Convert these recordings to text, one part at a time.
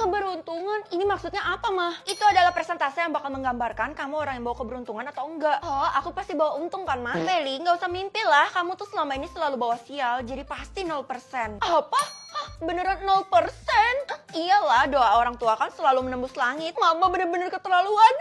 Keberuntungan? Ini maksudnya apa, Mah? Itu adalah persentase yang bakal menggambarkan kamu orang yang bawa keberuntungan atau enggak. Oh, aku pasti bawa untung kan, Mah? Feli, nggak usah mimpi lah. Kamu tuh selama ini selalu bawa sial, jadi pasti 0%. Apa? Hah, beneran 0%? Iyalah, doa orang tua kan selalu menembus langit. Mama bener-bener keterlaluan.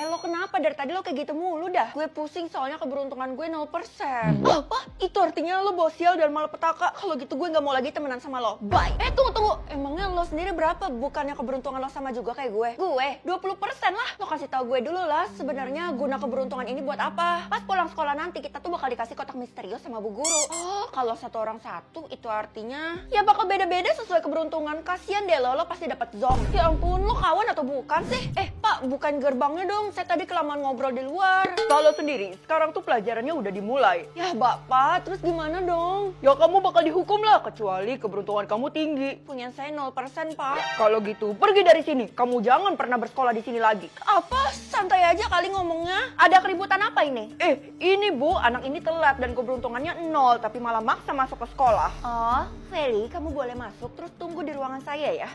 Lo kenapa? Dari tadi lo kayak gitu mulu dah. Gue pusing soalnya keberuntungan gue 0%. Apa? Itu artinya lo bawa sial dan malapetaka. Kalau gitu gue gak mau lagi temenan sama lo. Bye. Tunggu. Emangnya lo sendiri berapa? Bukannya keberuntungan lo sama juga kayak gue? Gue 20% lah. Lo kasih tahu gue dulu lah. Sebenarnya guna keberuntungan ini buat apa? Pas pulang sekolah nanti kita tuh bakal dikasih kotak misterius sama bu guru. Oh, kalau satu orang satu itu artinya ya bakal beda-beda sesuai keberuntungan. Kasian deh lo pasti dapat zong. Ya ampun, lo kawan atau bukan sih? Pak, bukan gerbangnya dong. Saya tadi kelamaan ngobrol di luar. Kalau sendiri, sekarang tuh pelajarannya udah dimulai. Ya Bapak, terus gimana dong? Ya kamu bakal dihukum lah, kecuali keberuntungan kamu tinggi. Punya saya 0% Pak. Kalau gitu, pergi dari sini. Kamu jangan pernah bersekolah di sini lagi. Apa? Santai aja kali ngomongnya. Ada keributan apa ini? Ini Bu, anak ini telat dan keberuntungannya 0, tapi malah maksa masuk ke sekolah. Oh, Feli, kamu boleh masuk terus tunggu di ruangan saya ya.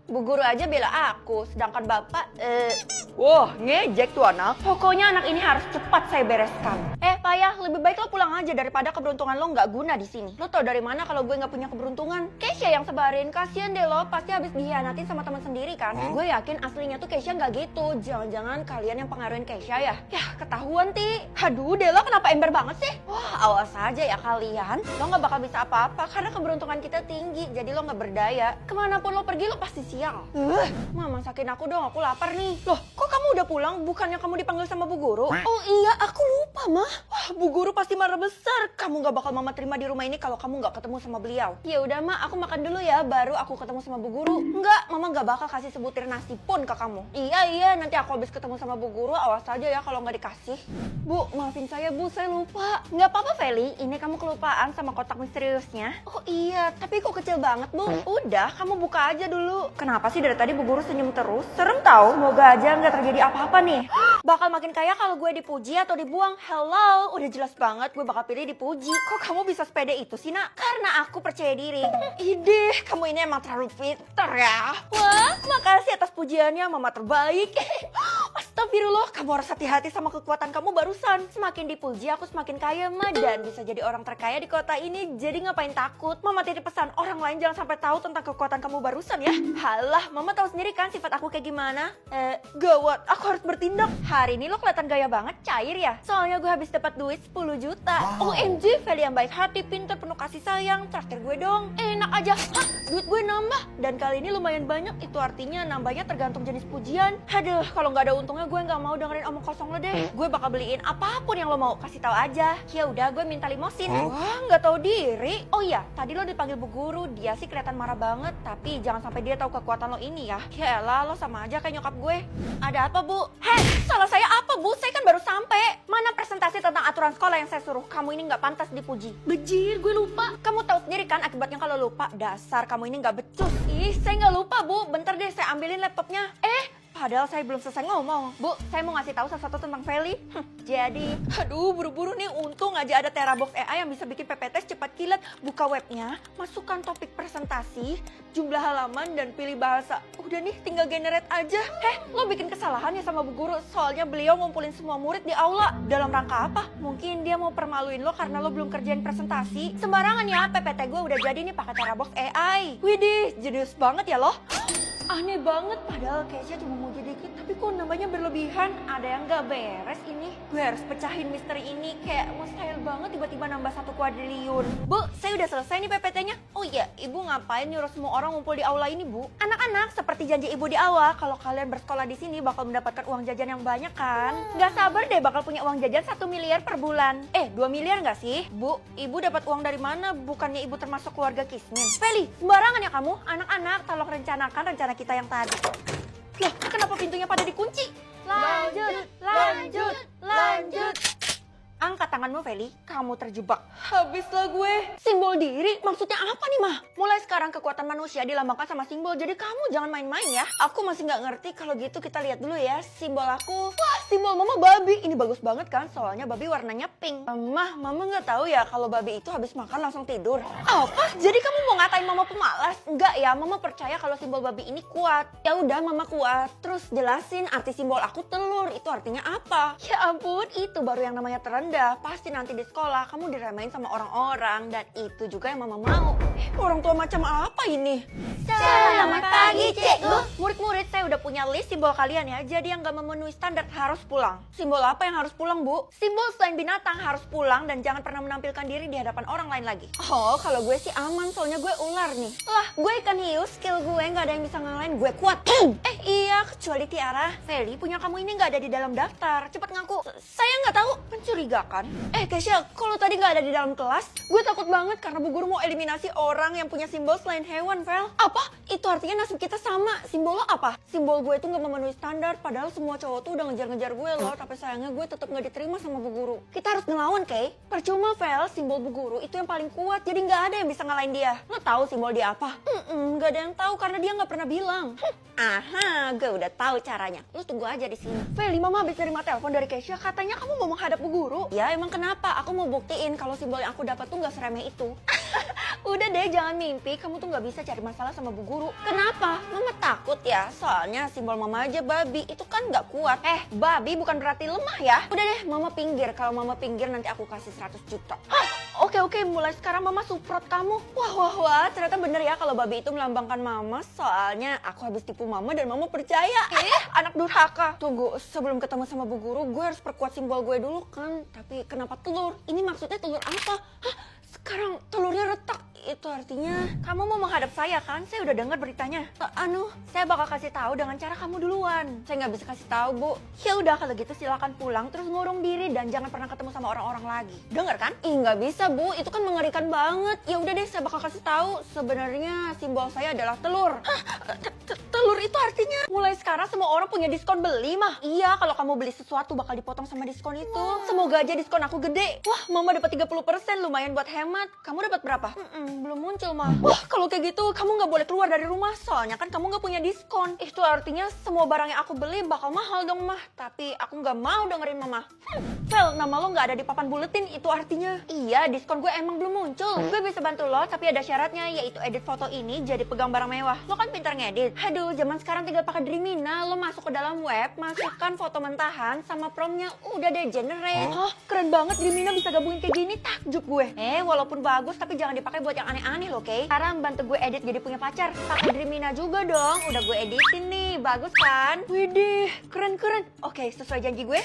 Bu guru aja bela aku, sedangkan Bapak, Wah, ngejek tuh anak. pokoknya anak ini harus cepat saya bereskan. Pak ya, lebih baik lo pulang aja daripada keberuntungan lo nggak guna di sini. Lo tau dari mana kalau gue nggak punya keberuntungan? Keisha yang sebarin, kasian deh lo, pasti habis dihianatin sama teman sendiri kan? Gue yakin aslinya tuh Keisha nggak gitu. Jangan-jangan kalian yang pengaruhin Keisha ya? Yah, ketahuan Ti. Aduh deh lo kenapa ember banget sih? Wah, awas aja ya kalian. Lo nggak bakal bisa apa-apa karena keberuntungan kita tinggi, jadi lo nggak berdaya. Kemanapun lo pergi lo pasti sial. Mama masakin aku dong, aku lapar nih. Loh, kok kamu udah pulang? Bukannya kamu dipanggil sama bu guru? Oh iya, aku lupa mah. Wah, bu guru pasti marah besar. Kamu nggak bakal mama terima di rumah ini kalau kamu nggak ketemu sama beliau. Ya udah mah, aku makan dulu ya, baru aku ketemu sama bu guru. Enggak, mama nggak bakal kasih sebutir nasi pun ke kamu. Iya, nanti aku habis ketemu sama bu guru, awas aja ya kalau nggak dikasih. Bu, maafin saya bu, saya lupa. Nggak apa-apa Feli, ini kamu kelupaan sama kotak misteriusnya. Oh iya, tapi kok kecil banget bu. Udah, kamu buka aja dulu. Kenapa sih dari tadi bu guru senyum terus? Serem tau, semoga aja nggak terjadi apa-apa nih. Bakal makin kaya kalau gue dipuji atau dibuang. Hello, udah jelas banget gue bakal pilih dipuji. Kok kamu bisa sepede itu sih nak? Karena aku percaya diri. Ideh, kamu ini emang terlalu pintar ya. Wah, makasih atas pujiannya, mama terbaik. Astagfirullah, kamu harus hati-hati sama kekuatan kamu barusan. Semakin dipuji aku semakin kaya mah, dan bisa jadi orang terkaya di kota ini. Jadi ngapain takut? Mama titip pesan, orang lain jangan sampai tahu tentang kekuatan kamu barusan ya. Halah, mama tahu sendiri kan sifat aku kayak gimana. Gawat, aku harus bertindak. Hari ini lo kelihatan gaya banget, cair ya. Soalnya gue habis dapat duit 10 juta. OMG, Feli yang baik hati, pintar, penuh kasih sayang. Traktir gue dong. Enak aja. Hah, duit gue nambah. Dan kali ini lumayan banyak. Itu artinya nambahnya tergantung jenis pujian. Aduh, kalau nggak ada untungnya gue nggak mau dengerin omong kosong lo deh. Gue bakal beliin apapun yang lo mau. Kasih tahu aja. Ya udah, gue minta limosin. Wah, nggak tahu diri. Oh iya, tadi lo dipanggil bu guru. Dia sih kelihatan marah banget. Tapi jangan sampai dia tahu kekuatan lo ini ya. Yaelah, lo sama aja kayak nyokap gue. Ada apa bu? Hei, salah saya apa bu? Saya kan baru sampai. Mana presentasi tentang aturan sekolah yang saya suruh? Kamu ini nggak pantas dipuji. Bejir, gue lupa. Kamu tahu sendiri kan akibatnya kalau lupa. Dasar kamu ini nggak becus. Ih, saya nggak lupa bu. Bentar deh, saya ambilin laptopnya. Padahal saya belum selesai ngomong. Bu, saya mau ngasih tahu sesuatu tentang Feli. Jadi, aduh buru-buru nih, untung aja ada Terabox AI yang bisa bikin PPT cepat kilat. Buka webnya, masukkan topik presentasi, jumlah halaman, dan pilih bahasa. Udah nih, tinggal generate aja. Lo bikin kesalahan ya sama bu guru, soalnya beliau ngumpulin semua murid di aula. Dalam rangka apa? Mungkin dia mau permaluin lo karena lo belum kerjain presentasi. Sembarangan ya, PPT gue udah jadi nih pakai Terabox AI. Widih, jenius banget ya lo. Aneh banget, padahal Keisha cuma mau jadi dikit, tapi kok nambahnya berlebihan. Ada yang gak beres ini. Gue harus pecahin misteri ini, kayak mustahil banget tiba-tiba nambah 1 kuadriliun. Bu, saya udah selesai nih PPT-nya. Oh iya, ibu ngapain nyuruh semua orang ngumpul di aula ini bu? Anak-anak, seperti janji ibu di awal, kalau kalian bersekolah di sini bakal mendapatkan uang jajan yang banyak kan? Gak sabar deh bakal punya uang jajan 1 miliar per bulan. 2 miliar gak sih? Bu, ibu dapat uang dari mana? Bukannya ibu termasuk keluarga Kismin? Feli, sembarangan ya kamu? Anak-anak, tolong rencanakan rencana kita yang tadi. Loh, kenapa pintunya pada dikunci? Lanjut. Angkat tanganmu, Feli. Kamu terjebak. Habislah gue. Simbol diri? Maksudnya apa nih, Mah? Mulai sekarang kekuatan manusia dilambangkan sama simbol. Jadi kamu jangan main-main ya. Aku masih nggak ngerti. Kalau gitu kita lihat dulu ya. Simbol aku. Wah, simbol mama babi. Ini bagus banget kan? Soalnya babi warnanya pink. Mama nggak tahu ya kalau babi itu habis makan langsung tidur. Apa? Jadi kamu mau ngatain mama pemalas? Enggak ya, mama percaya kalau simbol babi ini kuat. Ya udah, mama kuat. Terus jelasin arti simbol aku telur. Itu artinya apa? Ya ampun, itu baru yang namanya terendah. Pasti nanti di sekolah kamu diremehin sama orang-orang. Dan itu juga yang mama mau. Orang tua macam apa ini? Selamat pagi, Cikgu. Murid-murid, saya udah punya list simbol kalian ya. Jadi yang gak memenuhi standar harus pulang. Simbol apa yang harus pulang, Bu? Simbol selain binatang harus pulang dan jangan pernah menampilkan diri di hadapan orang lain lagi. Oh, kalau gue sih aman, soalnya gue ular nih. Lah, gue ikan hiu, skill gue gak ada yang bisa ngalahin, gue kuat. Iya, kecuali Tiara. Feli, punya kamu ini gak ada di dalam daftar. Cepet ngaku. Saya gak tahu. Mencurigakan. Kesha, kalau tadi gak ada di dalam kelas, gue takut banget karena Bu Guru mau eliminasi orang yang punya simbol selain hewan, Vel. Apa? Itu artinya nasib kita sama. Simbol lo apa? Simbol gue itu gak memenuhi standar, padahal semua cowok tuh udah ngejar-ngejar gue loh. Tapi sayangnya gue tetap gak diterima sama Bu Guru. Kita harus ngelawan, Kay. Percuma, Vel. Simbol Bu Guru itu yang paling kuat, jadi gak ada yang bisa ngalahin dia. Lo tahu simbol dia apa? Gak ada yang tahu karena dia gak pernah bilang. Aha, gue udah tahu caranya. Lu tunggu aja di sini. Feli, mama habis terima telepon dari Kesha, katanya kamu mau menghadap Bu Guru. Ya emang kenapa? Aku mau buktiin kalau simbol yang aku dapat tuh gak seremeh itu. Udah deh, jangan mimpi. Kamu tuh gak bisa cari masalah sama Bu Guru. Kenapa? Mama takut ya. Soalnya simbol mama aja babi. Itu kan gak kuat. Babi bukan berarti lemah ya. Udah deh, mama pinggir. Kalau mama pinggir nanti aku kasih 100 juta. Oke, mulai sekarang mama support kamu. Wah, ternyata bener ya kalau babi itu melambangkan mama. Soalnya aku habis tipu mama dan mama percaya. Anak durhaka. Tunggu, sebelum ketemu sama Bu Guru, gue harus perkuat simbol gue dulu kan. Tapi kenapa telur? Ini maksudnya telur apa? Sekarang telurnya retak. Itu artinya kamu mau menghadap saya kan? Saya udah dengar beritanya. Saya bakal kasih tahu dengan cara kamu duluan. Saya nggak bisa kasih tahu, Bu. Ya udah kalau gitu silakan pulang terus ngurung diri dan jangan pernah ketemu sama orang-orang lagi. Dengar kan? Nggak bisa, Bu. Itu kan mengerikan banget. Ya udah deh, saya bakal kasih tahu. Sebenarnya simbol saya adalah telur. Telur itu artinya mulai sekarang semua orang punya diskon beli, Mah. Iya, kalau kamu beli sesuatu bakal dipotong sama diskon itu. Semoga aja diskon aku gede. Wah, mama dapat 30%, lumayan buat hemat. Kamu dapat berapa? Belum muncul, Mah. Wah, kalau kayak gitu kamu nggak boleh keluar dari rumah. Soalnya kan kamu nggak punya diskon. Itu artinya semua barang yang aku beli bakal mahal dong, Mah. Tapi aku nggak mau dengerin Mama. Vel, nama lo nggak ada di papan buletin. Itu artinya iya, diskon gue emang belum muncul. Gue bisa bantu lo, tapi ada syaratnya, yaitu edit foto ini jadi pegang barang mewah. Lo kan pintar ngedit. Aduh, zaman sekarang tinggal pakai Dreamina. Lo masuk ke dalam web, masukkan foto mentahan sama promnya, udah deh generate. Keren banget Dreamina bisa gabungin kayak gini, takjub gue. Walaupun bagus tapi jangan dipakai buat yang aneh-aneh loh, oke? Sekarang bantu gue edit jadi punya pacar. Pakai Dreamina juga dong. Udah gue editin nih, bagus kan? Widih, keren. Oke, sesuai janji gue.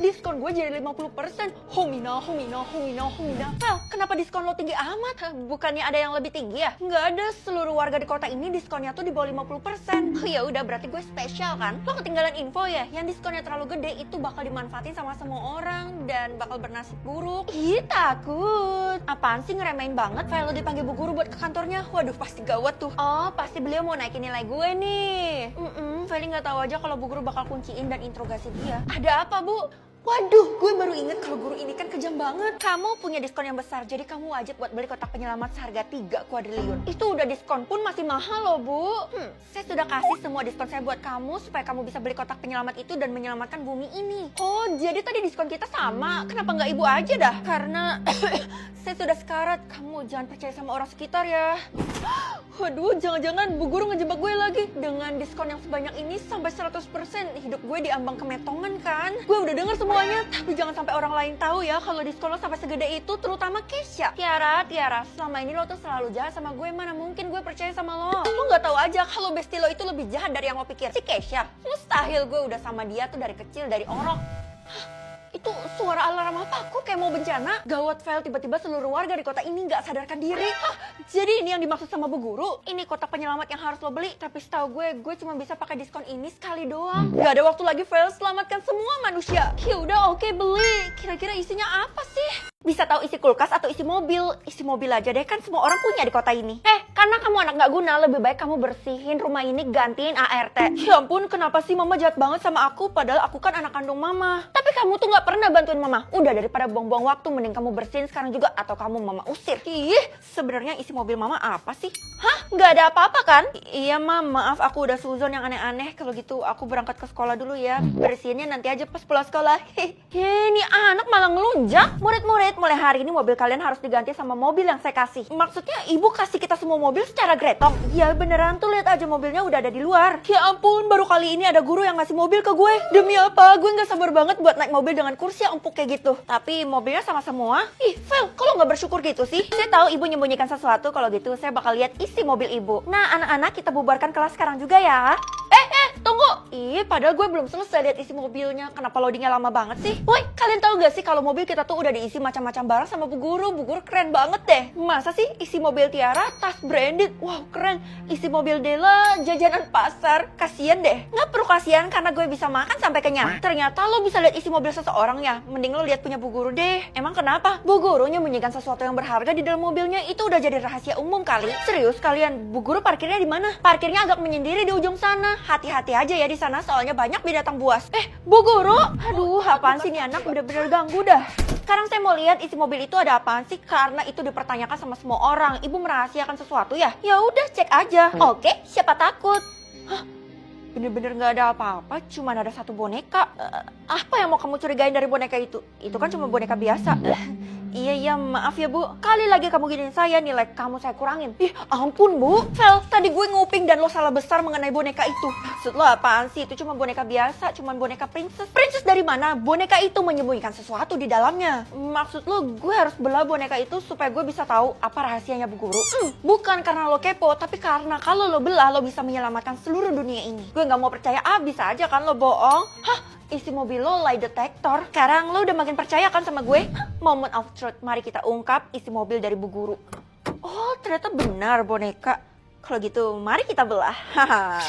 Diskon gue jadi 50%. Homina. Well, kenapa diskon lo tinggi amat? Bukannya ada yang lebih tinggi ya? Nggak ada, seluruh warga di kota ini diskonnya tuh di bawah 50%. Ya udah, berarti gue spesial kan? Lo ketinggalan info ya? Yang diskonnya terlalu gede itu bakal dimanfaatin sama semua orang dan bakal bernasib buruk. Ih, takut. Apaan sih ngeremehin banget? File lo dipanggil Bu Guru buat ke kantornya. Waduh, pasti gawat tuh. Oh, pasti beliau mau naikin nilai gue nih. Feli nggak tahu aja kalau Bu Guru bakal kunciin dan interogasi dia. Ada apa, Bu? Waduh, gue baru inget kalau guru ini kan kejam banget. Kamu punya diskon yang besar, jadi kamu wajib buat beli kotak penyelamat seharga 3 kuadriliun. Itu udah diskon pun masih mahal loh, Bu. Saya sudah kasih semua diskon saya buat kamu supaya kamu bisa beli kotak penyelamat itu dan menyelamatkan bumi ini. Oh, jadi tadi diskon kita sama. Kenapa nggak ibu aja dah? Karena saya sudah sekarat. Kamu jangan percaya sama orang sekitar ya. Waduh, jangan-jangan Bu Guru ngejebak gue lagi. Dengan diskon yang sebanyak ini sampai 100%, hidup gue diambang kemetongan kan? Gue udah denger semuanya, tapi jangan sampai orang lain tahu ya kalau diskon lo sampai segede itu, terutama Kesha. Tiara, selama ini lo tuh selalu jahat sama gue, mana mungkin gue percaya sama lo. Lo nggak tahu aja kalau bestie lo itu lebih jahat dari yang lo pikir. Si Kesha, mustahil gue udah sama dia tuh dari kecil, dari orok. Itu suara alarm apa? Kok kayak mau bencana? Gawat, Vel, tiba-tiba seluruh warga di kota ini nggak sadarkan diri. Jadi ini yang dimaksud sama Bu Guru? Ini kotak penyelamat yang harus lo beli. Tapi setahu gue cuma bisa pakai diskon ini sekali doang. Gak ada waktu lagi, Vel. Selamatkan semua manusia. Ya udah, oke, beli. Kira-kira isinya apa sih? Bisa tahu isi kulkas atau isi mobil? Isi mobil aja deh, kan semua orang punya di kota ini. Karena kamu anak nggak guna, lebih baik kamu bersihin rumah ini, gantiin ART. Ya ampun, kenapa sih mama jahat banget sama aku? Padahal aku kan anak kandung mama. Tapi kamu tuh nggak pernah bantuin mama. Udah, daripada buang-buang waktu, mending kamu bersihin sekarang juga atau kamu mama usir. Ih, sebenarnya isi mobil mama apa sih? Hah? Nggak ada apa-apa kan? Iya mam, maaf aku udah suzon yang aneh-aneh. Kalau gitu aku berangkat ke sekolah dulu ya. Bersihinnya nanti aja pas pulang sekolah. Ini anak malah ngelunjak. Murid-murid, mulai hari ini mobil kalian harus diganti sama mobil yang saya kasih. Maksudnya ibu kasih kita semua mobil secara gretong? Iya beneran tuh, lihat aja mobilnya udah ada di luar. Ya ampun, baru kali ini ada guru yang ngasih mobil ke gue. Demi apa? Gue gak sabar banget buat naik mobil dengan kursi yang empuk kayak gitu. Tapi mobilnya sama semua. Ih, Vel, kalau nggak bersyukur gitu sih? Saya tahu ibu nyembunyikan sesuatu, kalau gitu saya bakal lihat isi mobil ibu. Nah, anak-anak kita bubarkan kelas sekarang juga ya. Tunggu. Ih, padahal gue belum selesai lihat isi mobilnya. Kenapa loadingnya lama banget sih? Woi, kalian tahu gak sih kalau mobil kita tuh udah diisi macam-macam barang sama Bu Guru. Bu Guru keren banget deh. Masa sih isi mobil Tiara, tas branded? Wow, keren. Isi mobil Dela, jajanan pasar. Kasian deh. Nggak perlu kasihan karena gue bisa makan sampai kenyang. Ternyata lo bisa lihat isi mobil seseorang ya. Mending lo lihat punya Bu Guru deh. Emang kenapa? Bu Guru nyembunyikan sesuatu yang berharga di dalam mobilnya. Itu udah jadi rahasia umum kali. Serius kalian? Bu Guru parkirnya di mana? Parkirnya agak menyendiri di ujung sana. Hati-hati aja ya di sana, soalnya banyak binatang buas. Bu Guru? Aduh, apaan sih nih anak, bener-bener ganggu dah. Sekarang saya mau lihat isi mobil itu ada apaan sih, karena itu dipertanyakan sama semua orang. Ibu merahasiakan sesuatu ya? Ya udah, cek aja. Oke, siapa takut? Bener-bener gak ada apa-apa, cuman ada satu boneka. Apa yang mau kamu curigain dari boneka itu? Itu kan cuma boneka biasa. Iya, maaf ya Bu. Kali lagi kamu giniin saya, nilai kamu saya kurangin. Ih, ampun Bu. Vel, tadi gue nguping dan lo salah besar mengenai boneka itu. Maksud lo apaan sih? Itu cuma boneka biasa, cuma boneka princess. Princess dari mana? Boneka itu menyembunyikan sesuatu di dalamnya. Maksud lo gue harus belah boneka itu supaya gue bisa tahu apa rahasianya Bu Guru? Bukan karena lo kepo, tapi karena kalau lo belah lo bisa menyelamatkan seluruh dunia ini. Gue nggak mau percaya, bisa aja kan lo bohong. Hah? Isi mobil lo lie detector. Sekarang lo udah makin percaya kan sama gue? Moment of truth, mari kita ungkap isi mobil dari Bu Guru. Oh, ternyata benar boneka. Kalau gitu, mari kita belah. Haha.